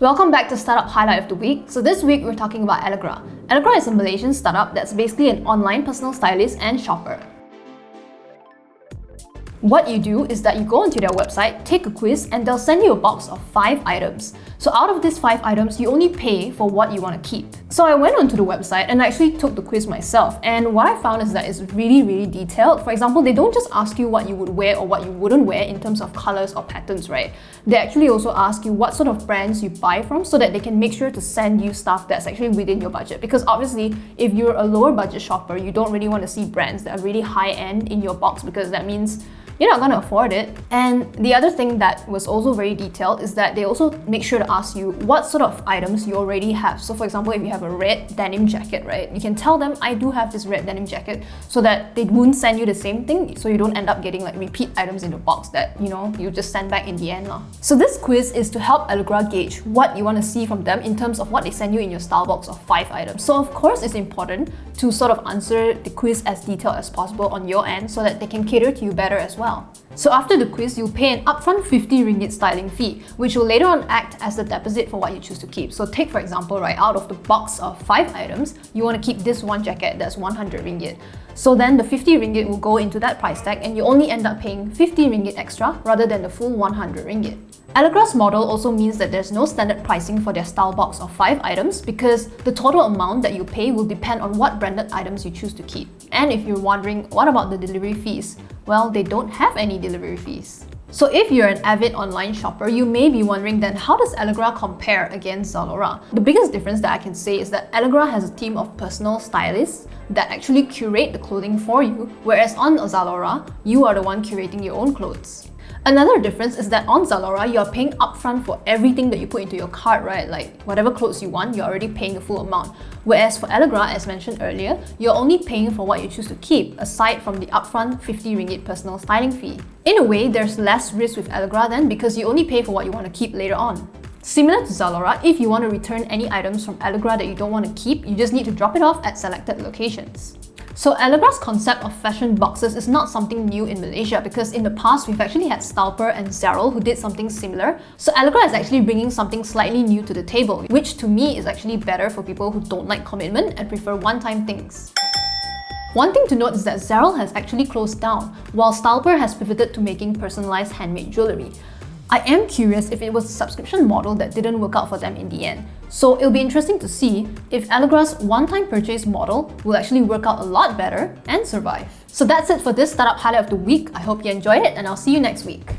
Welcome back to Startup Highlight of the Week. So this week we're talking about Allegra. Allegra is a Malaysian startup that's basically an online personal stylist and shopper. What you do is that you go onto their website, take a quiz, and they'll send you a box of 5 items. So out of these 5 items, you only pay for what you want to keep. So I went onto the website and I actually took the quiz myself, and what I found is that it's really detailed. For example, they don't just ask you what you would wear or what you wouldn't wear in terms of colors or patterns, right? They actually also ask you what sort of brands you buy from so that they can make sure to send you stuff that's actually within your budget. Because obviously, if you're a lower budget shopper, you don't really want to see brands that are really high end in your box because that means you're not going to afford it. And the other thing that was also very detailed is that they also make sure to ask you what sort of items you already have. So for example, if you have a red denim jacket, right, you can tell them, I do have this red denim jacket, so that they won't send you the same thing, so you don't end up getting like repeat items in the box that, you just send back in the end. So this quiz is to help Allegra gauge what you want to see from them in terms of what they send you in your style box of 5 items. So of course, it's important to sort of answer the quiz as detailed as possible on your end so that they can cater to you better as well. So after the quiz, you'll pay an upfront 50 ringgit styling fee, which will later on act as the deposit for what you choose to keep. So take for example, right, out of the box of 5 items, you want to keep this one jacket that's 100 ringgit. So then the 50 ringgit will go into that price tag and you only end up paying 50 ringgit extra rather than the full 100 ringgit. Allegra's model also means that there's no standard pricing for their style box of 5 items because the total amount that you pay will depend on what branded items you choose to keep. And if you're wondering, what about the delivery fees? Well, they don't have any delivery fees. So if you're an avid online shopper, you may be wondering then how does Allegra compare against Zalora? The biggest difference that I can say is that Allegra has a team of personal stylists that actually curate the clothing for you, whereas on Zalora, you are the one curating your own clothes. Another difference is that on Zalora, you're paying upfront for everything that you put into your cart, right? Like whatever clothes you want, you're already paying the full amount. Whereas for Allegra, as mentioned earlier, you're only paying for what you choose to keep, aside from the upfront 50 ringgit personal styling fee. In a way, there's less risk with Allegra then because you only pay for what you want to keep later on. Similar to Zalora, if you want to return any items from Allegra that you don't want to keep, you just need to drop it off at selected locations. So Allegra's concept of fashion boxes is not something new in Malaysia because in the past we've actually had Stalper and Zerrel who did something similar. So Allegra is actually bringing something slightly new to the table, which to me is actually better for people who don't like commitment and prefer one-time things. One thing to note is that Zerrel has actually closed down, while Stalper has pivoted to making personalized handmade jewellery. I am curious if it was a subscription model that didn't work out for them in the end. So it'll be interesting to see if Allegra's one-time purchase model will actually work out a lot better and survive. So that's it for this Startup Highlight of the Week. I hope you enjoyed it and I'll see you next week.